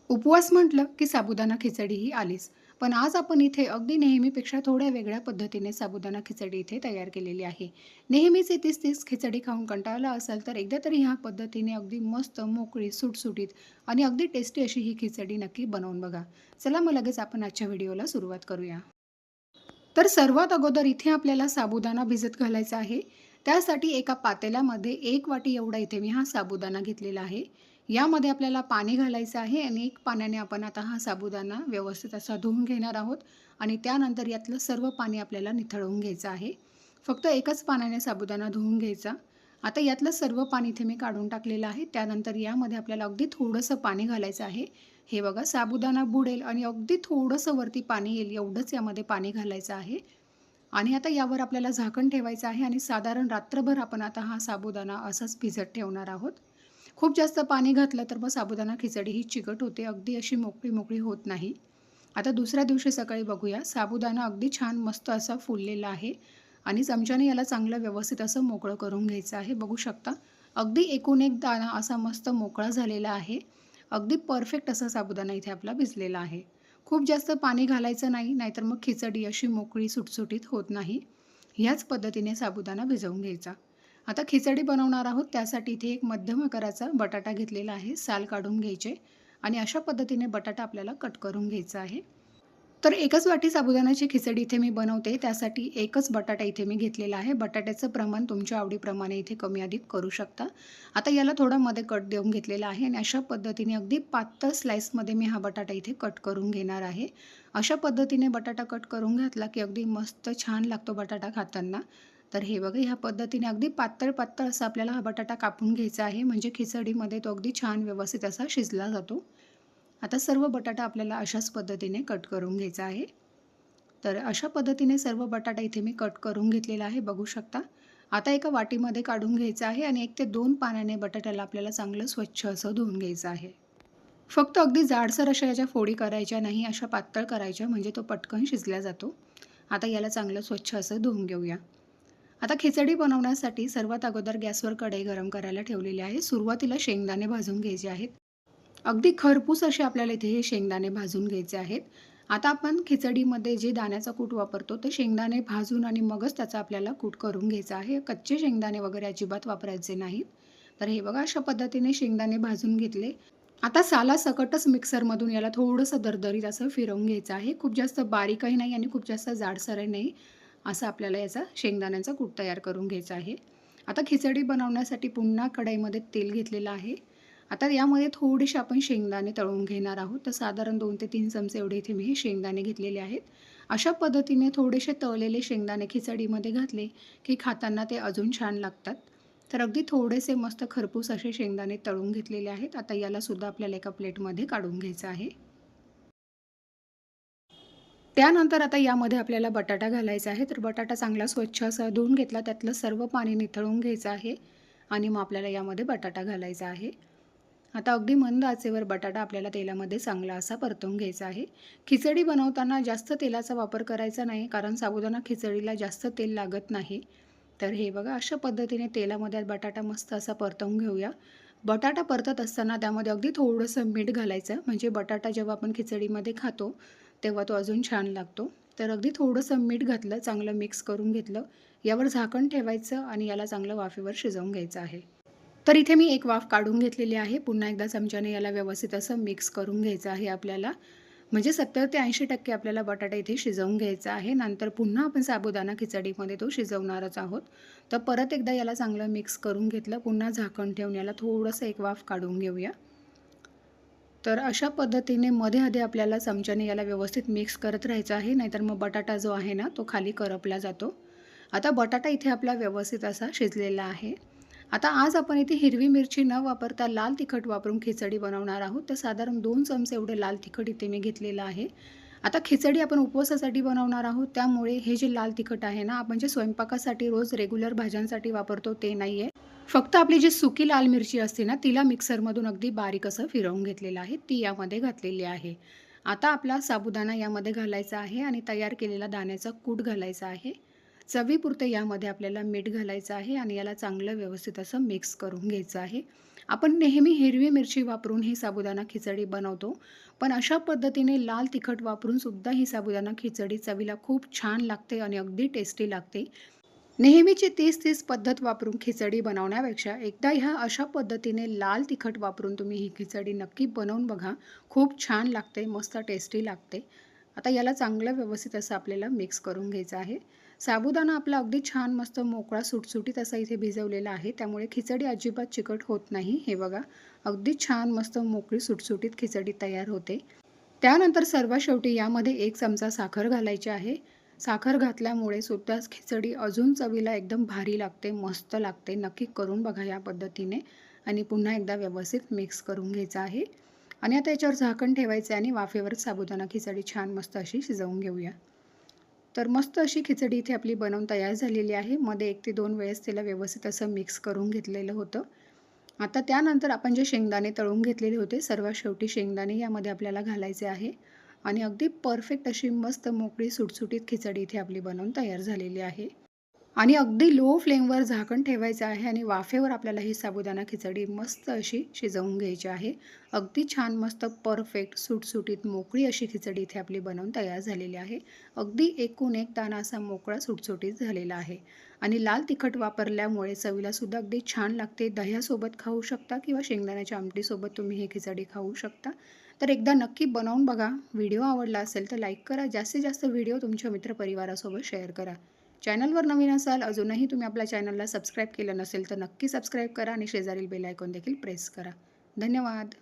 उपवास म्हटलं की साबुदाणा खिचडी ही आलीच. पण आज आपण इथे अगदी नेहमीपेक्षा थोड्या वेगळ्या पद्धतीने साबुदाणा खिचडी इथे तयार केलेली आहे. नेहमीच तीच खिचडी खाऊन कंटाळला असाल तर एकदा तरी ह्या पद्धतीने अगदी मस्त, मोकळी, सुटसुटीत आणि अगदी टेस्टी अशी ही खिचडी नक्की बनवून बघा. चला मग लगेच आपण आजच्या व्हिडिओला सुरुवात करूया. तर सर्वात अगोदर इथे आपल्याला साबुदाणा भिजत घालायचा आहे. त्यासाठी एका पातेल्यामध्ये 1 वाटी एवढा इथे मी हा साबुदाणा घेतलेला आहे. यामध्ये आपल्याला पाणी घालायचं आहे आणि 1 पाण्याने आपण आता हा साबुदाणा व्यवस्थित असा धुवून घेणार आहोत आणि त्यानंतर यातलं सर्व पाणी आपल्याला निथळवून घ्यायचं आहे. फक्त एकच पाण्याने साबुदाणा धुवून घ्यायचा. आता यातलं सर्व पाणी इथे मी काढून टाकलेलं आहे. त्यानंतर यामध्ये आपल्याला अगदी थोडंसं पाणी घालायचं आहे. हे बघा साबुदाणा बुडेल आणि अगदी थोडंसं वरती पाणी येईल एवढंच यामध्ये पाणी घालायचं आहे. आणि आता यावर आपल्याला झाकण ठेवायचं आहे आणि साधारण रात्रभर आपण आता हा साबुदाणा असाच भिजत ठेवणार आहोत. खूप जास्त पाणी घातलं तर मग साबुदाणा खिचडी ही चिकट होते, अगदी अशी मोकळी-मोकळी होत नाही. आता दुसऱ्या दिवशी सकाळी बघूया, साबुदाणा अगदी छान मस्त असा फुललेला आहे आणि चमच्याने याला चांगलं व्यवस्थित असं मोकळं करून घ्यायचं आहे. बघू शकता, अगदी एकूण एक दाणा असा मस्त मोकळा झालेला आहे. अगदी परफेक्ट असा साबुदाणा इथे आपला भिजलेला आहे. खूप जास्त पाणी घालायचं नाही, नाहीतर मग खिचडी अशी मोकळी सुटसुटीत होत नाही. ह्याच पद्धतीने साबुदाणा भिजवून घ्यायचा. आता खिचडी बनवणार आहोत त्यासाठी इथे एक मध्यम आकाराचा बटाटा घेतलेला आहे. साल काढून घ्यायचे आणि अशा पद्धतीने बटाटा आपल्याला कट करून घ्यायचा आहे. तर एकच वाटी साबुदाण्याची खिचडी इथे मी बनवते. त्यासाठी एकच बटाटा इथे मी घेतलेला आहे. बटाट्याचं प्रमाण तुमच्या आवडीप्रमाणे इथे कमी अधिक करू शकता. आता याला थोडा मध्ये कट देऊन घेतलेला आहे आणि अशा पद्धतीने अगदी पातळ स्लाइसमध्ये मी हा बटाटा इथे कट करून घेणार आहे. अशा पद्धतीने बटाटा कट करून घातला की अगदी मस्त छान लागतो बटाटा खाताना. तर हे बघा ह्या पद्धतीने अगदी पातळ असा आपल्याला हा बटाटा कापून घ्यायचा आहे, म्हणजे खिचडीमध्ये तो अगदी छान व्यवस्थित असा शिजला जातो. आता सर्व बटाटा आपल्याला अशाच पद्धतीने कट करून घ्यायचा आहे. तर अशा पद्धतीने सर्व बटाटा इथे मी कट करून घेतलेला आहे, बघू शकता. आता एका वाटीमध्ये काढून घ्यायचं आहे आणि 1 ते 2 पाण्याने बटाट्याला आपल्याला चांगलं स्वच्छ असं धुवून घ्यायचं आहे. फक्त अगदी जाडसर अशा याच्या फोडी करायच्या नाही, अशा पातळ करायच्या म्हणजे तो पटकन शिजला जातो. आता याला चांगलं स्वच्छ असं धुवून घेऊया. आता खिचडी बनवण्यासाठी सर्वात अगोदर गॅसवर कढई गरम करायला ठेवलेली आहे. सुरुवातीला शेंगदाणे भाजून घ्यायचे आहेत. अगदी खरपूस असे आपल्याला इथे हे शेंगदाणे भाजून घ्यायचे आहेत. आता आपण खिचडीमध्ये जे दाण्याचा कूट वापरतो ते शेंगदाणे भाजून आणि मगच त्याचा आपल्याला कूट करून घ्यायचा आहे. कच्चे शेंगदाणे वगैरे अजिबात वापरायचे नाहीत. तर हे बघा अशा पद्धतीने शेंगदाणे भाजून घेतले. आता सालासकटच मिक्सरमधून याला थोडंसं दरदरीत असं फिरवून घ्यायचं आहे. खूप जास्त बारीकही नाही आणि खूप जास्त जाडसरही नाही. असं आपल्याला याचा शेंगदाण्याचा कूट तयार करून घ्यायचा आहे. आता खिचडी बनवण्यासाठी पुन्हा कढईमध्ये तेल घेतलेलं आहे. आता यामध्ये थोडेसे आपण शेंगदाणे तळून घेणार आहोत. तर साधारण 2 ते 3 चमचे एवढे इथे मी हे शेंगदाणे घेतलेले आहेत. अशा पद्धतीने थोडेसे तळलेले शेंगदाणे खिचडीमध्ये घातले की खाताना ते अजून छान लागतात. तर अगदी थोडेसे मस्त खरपूस असे शेंगदाणे तळून घेतलेले आहेत. आता याला सुद्धा आपल्याला एका प्लेटमध्ये काढून घ्यायचं आहे. त्यानंतर आता यामध्ये आपल्याला बटाटा घालायचा आहे. तर बटाटा चांगला स्वच्छ असा धुवून घेतला, त्यातलं सर्व पाणी निथळून घ्यायचं आहे आणि मग आपल्याला यामध्ये बटाटा घालायचा आहे. आता अगदी मंद आचेवर बटाटा आपल्याला तेलामध्ये चांगला असा परतवून घ्यायचा आहे. खिचडी बनवताना जास्त तेलाचा वापर करायचा नाही, कारण साबुदाणा खिचडीला जास्त तेल लागत नाही. तर हे बघा अशा पद्धतीने तेलामध्ये बटाटा मस्त असा परतवून घेऊया. बटाटा परतत असताना त्यामध्ये अगदी थोडंसं मीठ घालायचं, म्हणजे बटाटा जेव्हा आपण खिचडीमध्ये खातो तेव्हा तो अजून छान लागतो. तर अगदी थोडंसं मीठ घातलं, चांगलं मिक्स करून घेतलं. यावर झाकण ठेवायचं आणि याला चांगलं वाफेवर शिजवून घ्यायचं आहे. तर इथे मी एक वाफ काढून घेतलेली आहे. पुन्हा एकदा चमच्याने याला व्यवस्थित असं मिक्स करून घ्यायचं आहे आपल्याला. म्हणजे 70 ते 80% आपल्याला बटाटा इथे शिजवून घ्यायचा आहे. नंतर पुन्हा आपण साबुदाणा खिचडीमध्ये तो शिजवणारच आहोत. तर परत एकदा याला चांगलं मिक्स करून घेतलं. पुन्हा झाकण ठेवून याला थोडंसं एक वाफ काढून घेऊया. तर अशा पद्धतीने मध्ये-अधे आपल्याला चमच्याने याला व्यवस्थित मिक्स करत राहायचं आहे, नाहीतर मग बटाटा जो आहे ना, तो खाली करपला जातो. आता बटाटा इथे आपला व्यवस्थित असा शिजलेला आहे. आता आज आपण इथे हिरवी मिरची न वापरता लाल तिखट वापरून खिचडी बनवणार आहोत. तर साधारण 2 चमचे एवढे लाल तिखट इथे मी घेतलेलं आहे. आता खिचडी आपण उपवासासाठी बनवणार आहोत, त्यामुळे हे जे लाल तिखट आहे ना, आपण जे स्वयंपाकासाठी रोज रेग्युलर भाज्यांसाठी वापरतो ते नाही आहे. फक्त आपली जी सुकी लाल मिरची असते ना, तिला मिक्सरमधून अगदी बारीक असं फिरवून घेतलेलं आहे, ती यामध्ये घातलेली आहे. आता आपला साबुदाणा यामध्ये घालायचा आहे आणि तयार केलेला दाण्याचा कूट घालायचा आहे. चवीपुरतं यामध्ये आपल्याला मीठ घालायचं आहे आणि याला चांगलं व्यवस्थित असं मिक्स करून घ्यायचं आहे. आपण नेहमी हिरवी मिरची वापरून ही साबुदाणा खिचडी बनवतो. पण अशा पद्धतीने लाल तिखट वापरून सुद्धा ही साबुदाणा खिचडी चवीला खूप छान लागते आणि अगदी टेस्टी लागते. नेहमीची तीच पद्धत वापरून खिचडी बनवण्यापेक्षा एकदा ह्या अशा पद्धतीने लाल तिखट वापरून तुम्ही ही खिचडी नक्की बनवून बघा. खूप छान लागते, मस्त टेस्टी लागते. आता याला चांगलं व्यवस्थित असं आपल्याला मिक्स करून घ्यायचं आहे. साबुदाणा आपला अगदी छान मस्त मोकळा सुटसुटीत असा इथे भिजवलेला आहे. त्यामुळे खिचडी अजिबात चिकट होत नाही. हे बघा, अगदी छान मस्त मोकळी सुटसुटीत खिचडी तयार होते. त्यानंतर सर्वात शेवटी यामध्ये 1 चमचा साखर घालायची आहे. साखर घातल्यामुळे सुद्धा खिचडी अजून चवीला एकदम भारी लागते, मस्त लागते. नक्की करून बघा या पद्धतीने आणि पुन्हा एकदा व्यवस्थित मिक्स करून घ्यायचं आहे. आणि आता याच्यावर झाकण ठेवायचं आहे आणि वाफेवर साबुदाणा खिचडी छान मस्त अशी शिजवून घेऊया. तर मस्त अशी खिचडी इथे आपली बनवून तयार झालेली आहे. मध्ये 1 ते 2 वेळेस तिला व्यवस्थित असं मिक्स करून घेतलेलं होतं. आता त्यानंतर आपण जे शेंगदाणे तळून घेतलेले होते, सर्वात शेवटी शेंगदाणे यामध्ये आपल्याला घालायचे आहे आणि अगदी परफेक्ट अशी मस्त मोकळी सुटसुटीत खिचडी इथे आपली बनवून तयार झालेली आहे. आणि अगदी लो फ्लेमवर झाकण ठेवायचं आहे आणि वाफेवर आपल्याला ही साबुदाणा खिचडी मस्त अशी शिजवून घ्यायची आहे. अगदी छान मस्त परफेक्ट सुटसुटीत मोकळी अशी खिचडी इथे आपली बनवून तयार झालेली आहे. अगदी एकूण एक दाणा असा मोकळा सुटसुटीत झालेला आहे. आणि लाल तिखट वापरल्यामुळे चवीला सुद्धा अगदी छान लागते. दह्यासोबत खाऊ शकता किंवा शेंगदाण्याच्या आमटीसोबत तुम्ही ही खिचडी खाऊ शकता. तर एकदा नक्की बनवून बघा. व्हिडिओ आवडला असेल तर लाईक करा. जास्तीत जास्त व्हिडिओ तुमच्या मित्रपरिवारासोबत शेअर करा. चॅनलवर नवीन असाल, अजूनही तुम्ही आपल्या चॅनलला सबस्क्राईब केलं नसेल तर नक्की सबस्क्राईब करा आणि शेजारील बेल आयकॉन देखील प्रेस करा. धन्यवाद.